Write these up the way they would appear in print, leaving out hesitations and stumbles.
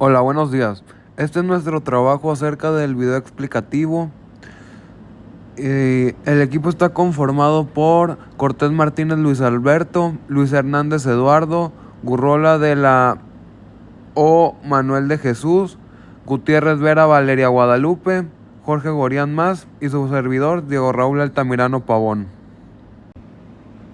Hola, buenos días. Este es nuestro trabajo acerca del video explicativo. El equipo está conformado por Cortés Martínez Luis Alberto, Luis Hernández Eduardo, Gurrola de la O Manuel de Jesús, Gutiérrez Vera Valeria Guadalupe, Jorge Gorián Más y su servidor Diego Raúl Altamirano Pavón.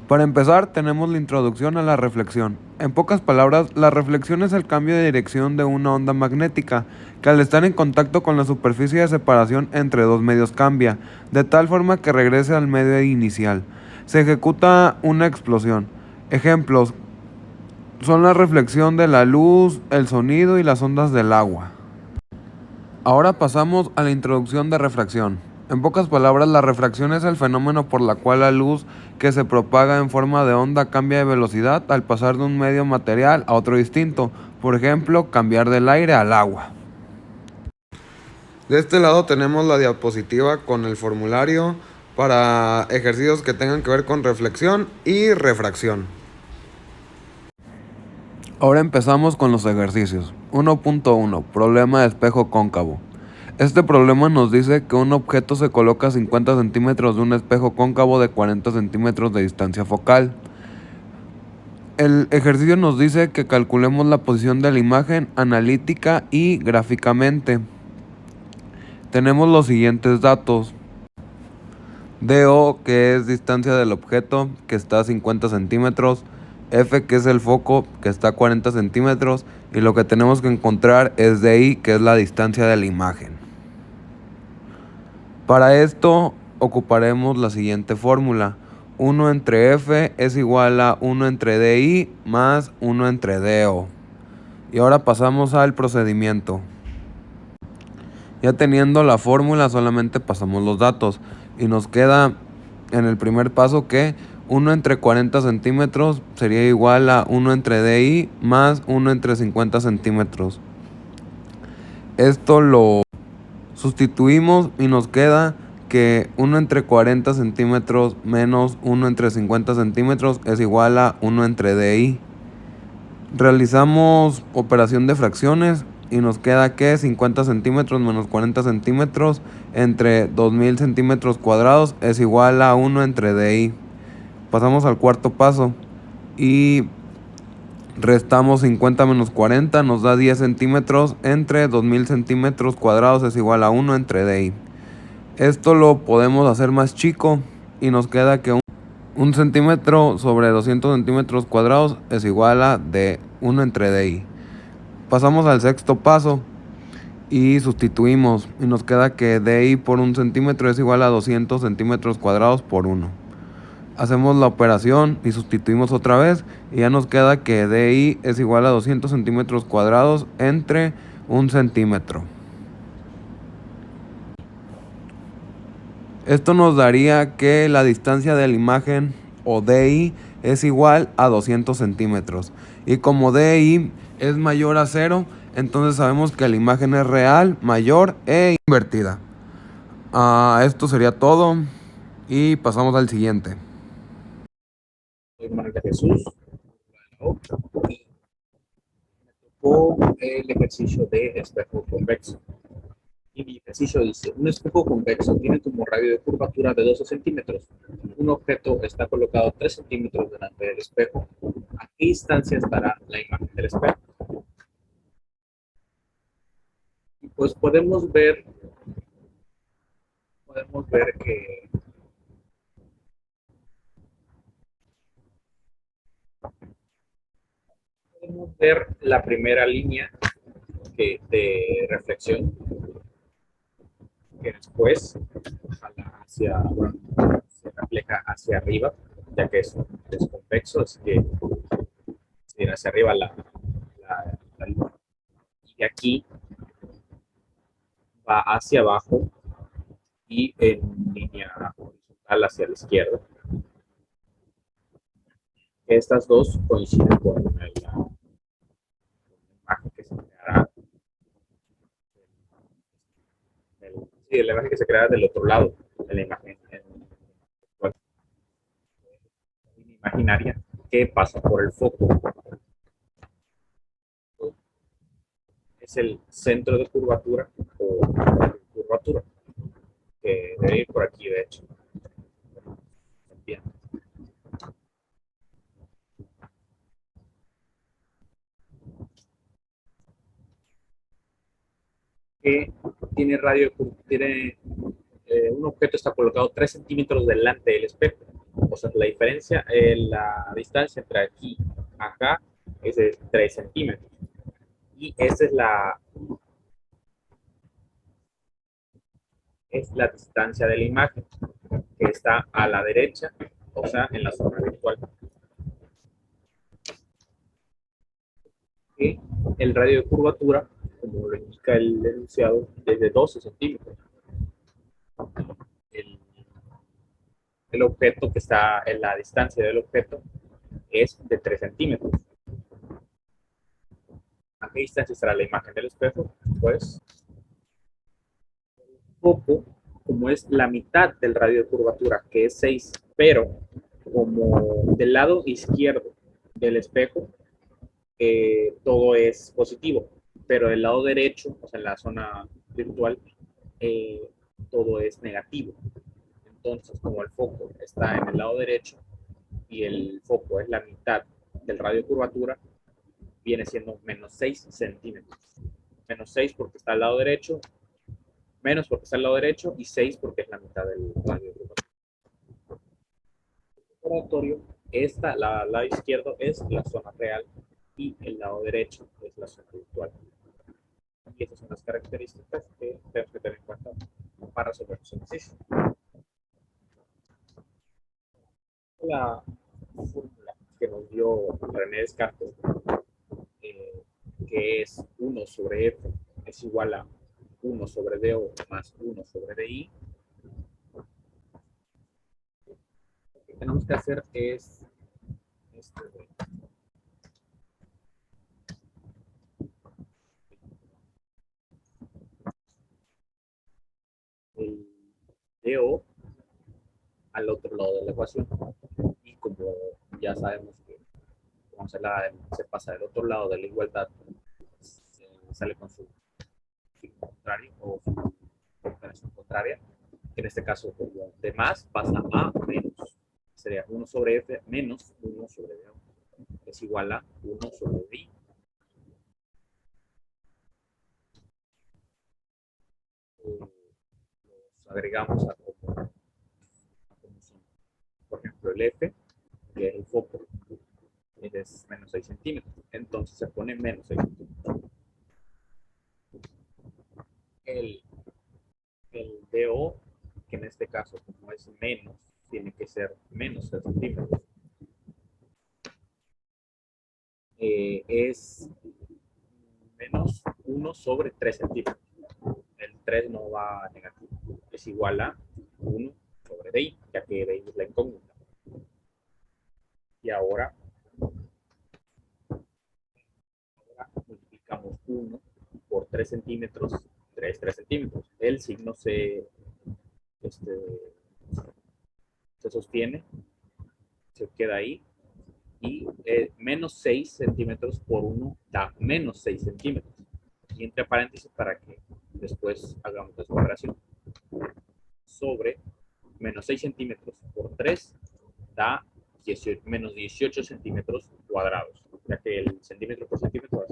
Para empezar, tenemos la introducción a la reflexión. En pocas palabras, la reflexión es el cambio de dirección de una onda magnética, que al estar en contacto con la superficie de separación entre dos medios cambia, de tal forma que regrese al medio inicial. Se ejecuta una explosión. Ejemplos son la reflexión de la luz, el sonido y las ondas del agua. Ahora pasamos a la introducción de refracción. En pocas palabras, la refracción es el fenómeno por la cual la luz que se propaga en forma de onda cambia de velocidad al pasar de un medio material a otro distinto. Por ejemplo, cambiar del aire al agua. De este lado tenemos la diapositiva con el formulario para ejercicios que tengan que ver con reflexión y refracción. Ahora empezamos con los ejercicios. 1.1. Problema de espejo cóncavo. Este problema nos dice que un objeto se coloca a 50 centímetros de un espejo cóncavo de 40 centímetros de distancia focal. El ejercicio nos dice que calculemos la posición de la imagen analítica y gráficamente. Tenemos los siguientes datos. DO, que es distancia del objeto, que está a 50 centímetros. F, que es el foco, que está a 40 centímetros. Y lo que tenemos que encontrar es DI, que es la distancia de la imagen. Para esto ocuparemos la siguiente fórmula. 1 entre F es igual a 1 entre DI más 1 entre DO. Y ahora pasamos al procedimiento. Ya teniendo la fórmula solamente pasamos los datos. Y nos queda en el primer paso que 1 entre 40 centímetros sería igual a 1 entre DI más 1 entre 50 centímetros. Esto lo sustituimos y nos queda que 1 entre 40 centímetros menos 1 entre 50 centímetros es igual a 1 entre DI. Realizamos operación de fracciones y nos queda que 50 centímetros menos 40 centímetros entre 2000 centímetros cuadrados es igual a 1 entre DI. Pasamos al cuarto paso y restamos 50 menos 40, nos da 10 centímetros entre 2000 centímetros cuadrados es igual a 1 entre DI. Esto lo podemos hacer más chico y nos queda que un centímetro sobre 200 centímetros cuadrados es igual a de 1 entre DI. Pasamos al sexto paso y sustituimos y nos queda que DI por un centímetro es igual a 200 centímetros cuadrados por 1. Hacemos la operación y sustituimos otra vez y ya nos queda que DI es igual a 200 centímetros cuadrados entre 1 centímetro. Esto nos daría que la distancia de la imagen o DI es igual a 200 centímetros. Y como DI es mayor a 0, entonces sabemos que la imagen es real, mayor e invertida. Esto sería todo y pasamos al siguiente. Soy Manuel de Jesús, y con el ejercicio de espejo convexo. Y mi ejercicio dice, un espejo convexo tiene como radio de curvatura de 12 centímetros. Un objeto está colocado 3 centímetros delante del espejo. ¿A qué distancia estará la imagen del espejo? Y pues podemos ver que podemos ver la primera línea de reflexión que después bueno, se refleja hacia arriba, ya que es convexo, así que se irá hacia arriba la luz. Y de aquí va hacia abajo y en línea horizontal hacia la izquierda. Estas dos coinciden con la imagen que se creará sí, la imagen que se creará del otro lado de la imagen imaginaria que pasa por el foco. es el centro de curvatura o curvatura, que debe ir por aquí, de hecho. Bien. Que tiene radio, un objeto está colocado 3 centímetros delante del espejo. O sea, la diferencia, la distancia entre aquí y acá es de 3 centímetros. Y esa es la distancia de la imagen, que está a la derecha, o sea, en la zona virtual. Y el radio de curvatura, como lo indica el enunciado, es de 12 centímetros. El, el objeto que está en la distancia del objeto es de 3 centímetros. ¿A qué distancia estará la imagen del espejo? Pues poco, como es la mitad del radio de curvatura, que es 6, pero como del lado izquierdo del espejo, todo es positivo, pero del lado derecho, o sea, en la zona virtual, eh, todo es negativo. Entonces, como el foco está en el lado derecho y el foco es la mitad del radio de curvatura, viene siendo menos 6 centímetros. Menos 6 porque está al lado derecho, menos porque está al lado derecho y 6 porque es la mitad del radio de curvatura. El lado izquierdo es la zona real y el lado derecho es la zona virtual. Y estas son las características que tenemos que tener en cuenta para resolver los ejercicios. La fórmula que nos dio René Descartes, que es 1 sobre F es igual a 1 sobre DO más 1 sobre DI, lo que tenemos que hacer es el DO al otro lado de la ecuación. Y como ya sabemos que cuando se pasa del otro lado de la igualdad, sale con su signo contrario o su operación contraria. En este caso, de más pasa a menos. Sería 1 sobre F menos 1 sobre D. Es igual a 1 sobre D. Los agregamos a como son. Por ejemplo, el F, que es el foco, es menos 6 centímetros. Entonces se pone menos 6 centímetros. El, el DO, que en este caso, como es menos, tiene que ser menos 6 centímetros. Es menos 1 sobre 3 centímetros. El 3 no va a negativo. Es igual a 1 sobre DI, ya que DI es la incógnita. Y ahora multiplicamos 1 por 3 centímetros, 3 centímetros. El signo este, se sostiene, se queda ahí. Y menos 6 centímetros por 1 da menos 6 centímetros. Y entre paréntesis para que después hagamos la separación. Sobre menos 6 centímetros por 3 da menos 18 centímetros cuadrados, ya que el centímetro por centímetro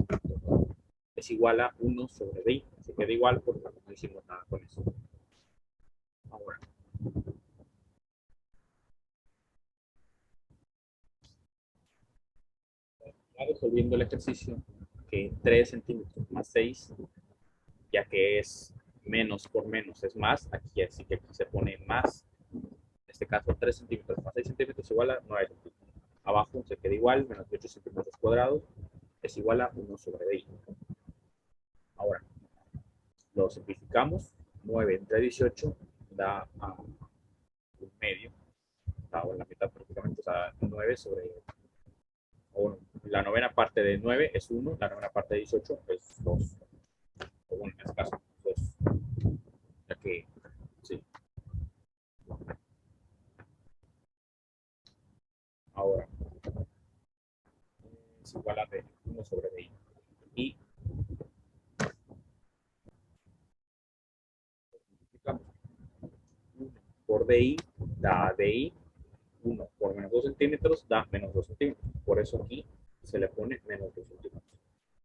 es igual a 1 sobre D. Se queda igual porque no hicimos nada con eso. Ahora, ya resolviendo el ejercicio, que 3 centímetros más 6, ya que es menos por menos es más, aquí así que aquí se pone más. En este caso, 3 centímetros más 6 centímetros igual a 9 centímetros. Abajo se queda igual, menos 18 centímetros cuadrados es igual a 1 sobre D. Ahora, lo simplificamos. 9 entre 18 da a un medio, da en la mitad prácticamente, o sea, 9 sobre, o bueno, la novena parte de 9 es 1, la novena parte de 18 es 2, o bueno, en este caso 2, ya que, sí. Ahora, es igual a B, 1 sobre B. Y DI da DI 1 por menos 2 centímetros da menos 2 centímetros. Por eso aquí se le pone menos 2 centímetros.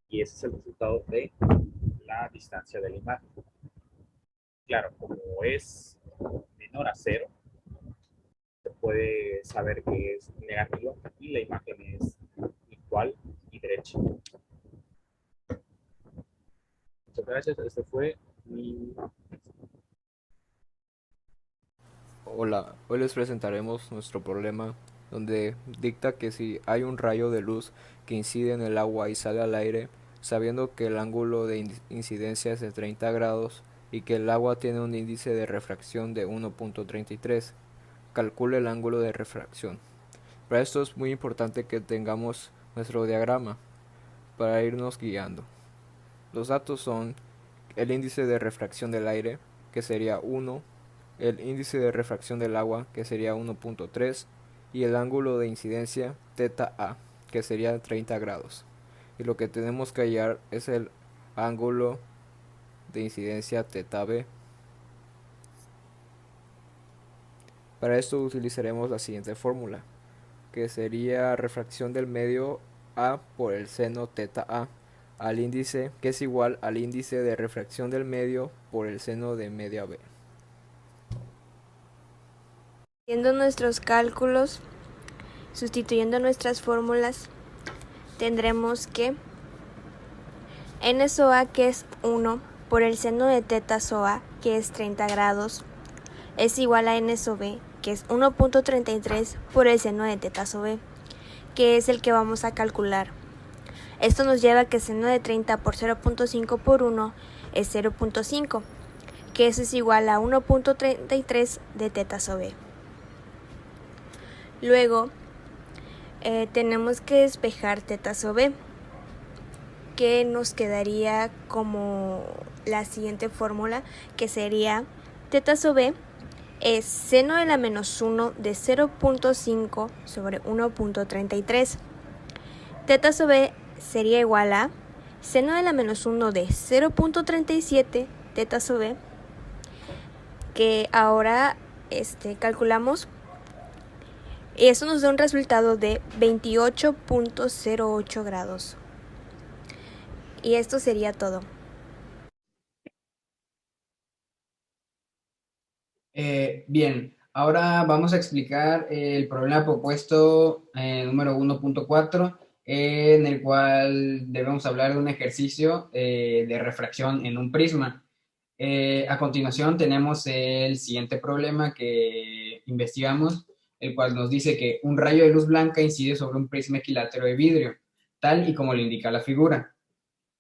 Y ese es el resultado de la distancia de la imagen. Claro, como es menor a 0, se puede saber que es negativa y la imagen es igual y derecha. Muchas gracias. Este fue mi... Hola, hoy les presentaremos nuestro problema donde dicta que si hay un rayo de luz que incide en el agua y sale al aire, sabiendo que el ángulo de incidencia es de 30 grados y que el agua tiene un índice de refracción de 1.33, calcule el ángulo de refracción. Para esto es muy importante que tengamos nuestro diagrama para irnos guiando. Los datos son el índice de refracción del aire, que sería 1, el índice de refracción del agua, que sería 1.3, y el ángulo de incidencia θ A, que sería 30 grados. Y lo que tenemos que hallar es el ángulo de incidencia θ B. Para esto utilizaremos la siguiente fórmula, que sería refracción del medio A por el seno θ A al índice, que es igual al índice de refracción del medio por el seno de media B. Haciendo nuestros cálculos, sustituyendo nuestras fórmulas, tendremos que n SOA, que es 1, por el seno de θ SOA, que es 30 grados, es igual a n SOB, que es 1.33 por el seno de θ SOB, que es el que vamos a calcular. Esto nos lleva a que seno de 30 por 0.5 por 1 es 0.5, que eso es igual a 1.33 de θ SOB. Luego, tenemos que despejar θ SOB, que nos quedaría como la siguiente fórmula, que sería θ SOB es seno de la menos 1 de 0.5 sobre 1.33. θ SOB sería igual a seno de la menos 1 de 0.37 θ SOB, que ahora calculamos, y eso nos da un resultado de 28.08 grados. Y esto sería todo. Bien, ahora vamos a explicar el problema propuesto número 1.4, en el cual debemos hablar de un ejercicio de refracción en un prisma. A continuación tenemos el siguiente problema que investigamos, el cual nos dice que un rayo de luz blanca incide sobre un prisma equilátero de vidrio, tal y como lo indica la figura.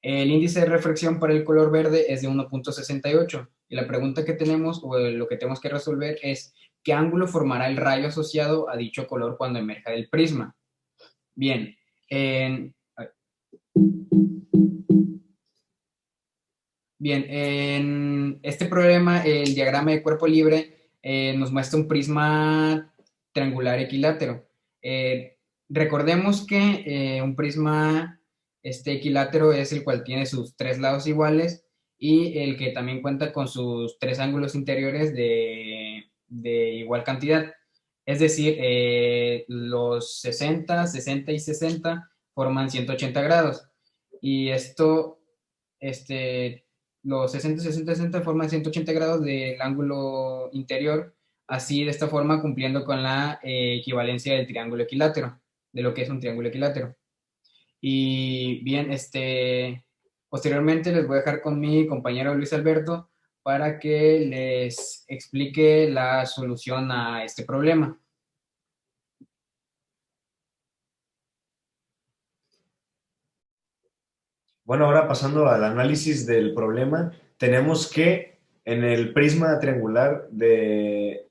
El índice de refracción para el color verde es de 1.68 y la pregunta que tenemos o lo que tenemos que resolver es ¿qué ángulo formará el rayo asociado a dicho color cuando emerja del prisma? Bien, en este problema el diagrama de cuerpo libre nos muestra un prisma triangular equilátero. Recordemos que un prisma equilátero es el cual tiene sus tres lados iguales y el que también cuenta con sus tres ángulos interiores de igual cantidad. Es decir, los 60, 60 y 60 forman 180 grados. Y esto, los 60, 60, 60 forman 180 grados del ángulo interior, así de esta forma cumpliendo con la equivalencia del triángulo equilátero, de lo que es un triángulo equilátero. Y bien, posteriormente les voy a dejar con mi compañero Luis Alberto para que les explique la solución a este problema. Bueno, ahora pasando al análisis del problema, tenemos que en el prisma triangular del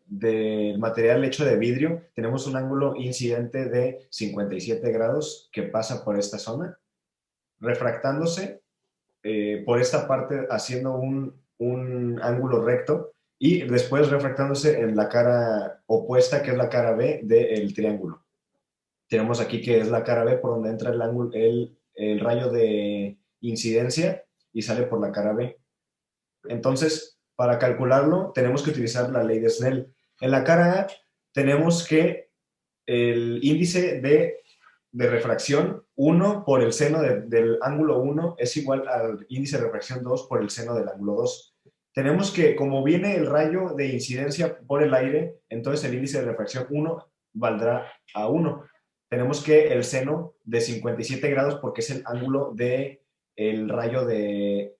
material hecho de vidrio, tenemos un ángulo incidente de 57 grados que pasa por esta zona, refractándose por esta parte haciendo un ángulo recto y después refractándose en la cara opuesta, que es la cara B del triángulo. Tenemos aquí que es la cara B por donde entra el ángulo, el rayo de incidencia y sale por la cara B. Entonces, para calcularlo, tenemos que utilizar la ley de Snell. En la cara A tenemos que el índice de refracción 1 por el seno del ángulo 1 es igual al índice de refracción 2 por el seno del ángulo 2. Tenemos que, como viene el rayo de incidencia por el aire, entonces el índice de refracción 1 valdrá a 1. Tenemos que el seno de 57 grados porque es el ángulo del rayo de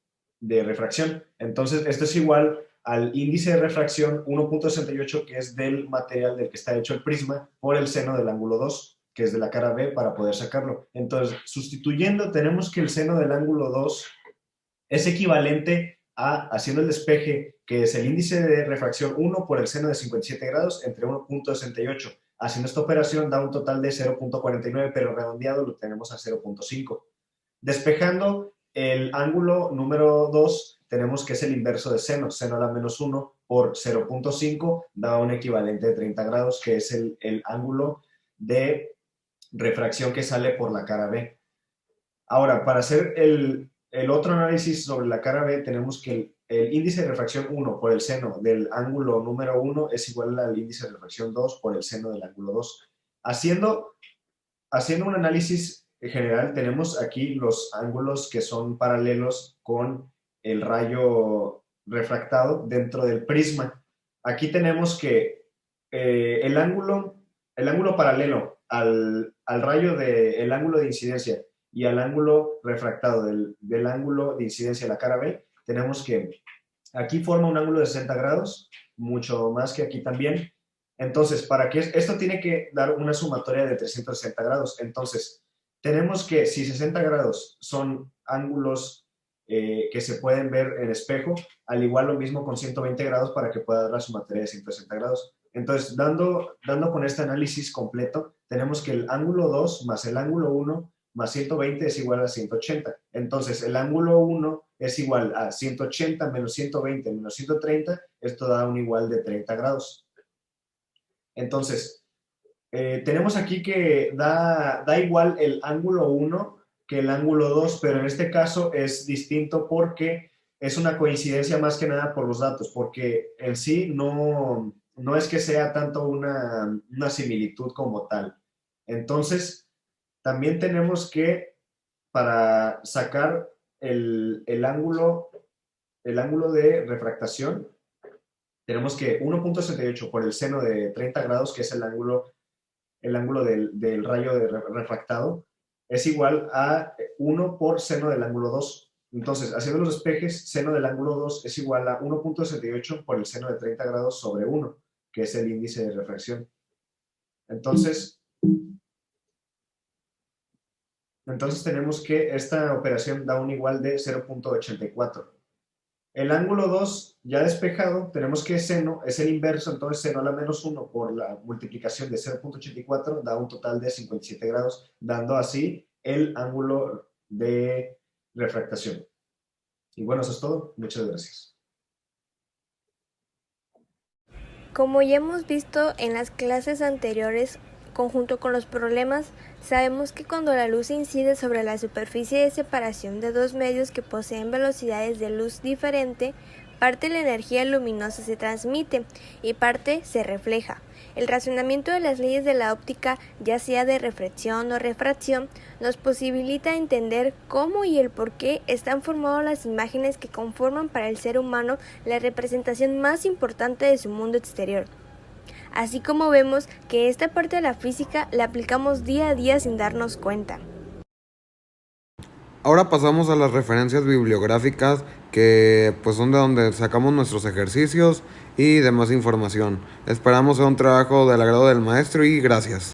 refracción. Entonces, esto es igual al índice de refracción 1.68, que es del material del que está hecho el prisma, por el seno del ángulo 2, que es de la cara B, para poder sacarlo. Entonces, sustituyendo, tenemos que el seno del ángulo 2 es equivalente a, haciendo el despeje, que es el índice de refracción 1 por el seno de 57 grados entre 1.68. Haciendo esta operación da un total de 0.49, pero redondeado lo tenemos a 0.5. Despejando el ángulo número 2, tenemos que es el inverso de seno. Seno a la menos 1 por 0.5 da un equivalente de 30 grados, que es el ángulo de refracción que sale por la cara B. Ahora, para hacer el otro análisis sobre la cara B, tenemos que el índice de refracción 1 por el seno del ángulo número 1 es igual al índice de refracción 2 por el seno del ángulo 2. Haciendo un análisis general, tenemos aquí los ángulos que son paralelos con el rayo refractado dentro del prisma. Aquí tenemos que el ángulo paralelo al rayo del ángulo de incidencia y al ángulo refractado del ángulo de incidencia de la cara B, tenemos que aquí forma un ángulo de 60 grados, mucho más que aquí también. Entonces, para que esto tiene que dar una sumatoria de 360 grados. Entonces, tenemos que si 60 grados son ángulos que se pueden ver en espejo, al igual lo mismo con 120 grados para que pueda dar la sumatoria de 160 grados. Entonces, dando con este análisis completo, tenemos que el ángulo 2 más el ángulo 1 más 120 es igual a 180. Entonces, el ángulo 1 es igual a 180 menos 120 menos 130. Esto da un igual de 30 grados. Entonces, tenemos aquí que da igual el ángulo 1 que el ángulo 2, pero en este caso es distinto porque es una coincidencia más que nada por los datos, porque en sí no es que sea tanto una similitud como tal. Entonces, también tenemos que, para sacar el ángulo de refractación, tenemos que 1.68 por el seno de 30 grados, que es el ángulo del rayo refractado, es igual a 1 por seno del ángulo 2. Entonces, haciendo los despejes, seno del ángulo 2 es igual a 1.68 por el seno de 30 grados sobre 1, que es el índice de refracción. Entonces tenemos que esta operación da un igual de 0.84. El ángulo 2 ya despejado, tenemos que seno es el inverso, entonces seno a la menos 1 por la multiplicación de 0.84 da un total de 57 grados, dando así el ángulo de refractación. Y bueno, eso es todo. Muchas gracias. Como ya hemos visto en las clases anteriores, conjunto con los problemas, sabemos que cuando la luz incide sobre la superficie de separación de dos medios que poseen velocidades de luz diferente, parte de la energía luminosa se transmite y parte se refleja. El razonamiento de las leyes de la óptica, ya sea de reflexión o refracción, nos posibilita entender cómo y el por qué están formadas las imágenes que conforman para el ser humano la representación más importante de su mundo exterior. Así como vemos que esta parte de la física la aplicamos día a día sin darnos cuenta. Ahora pasamos a las referencias bibliográficas que pues son de donde sacamos nuestros ejercicios y demás información. Esperamos sea un trabajo del agrado del maestro y gracias.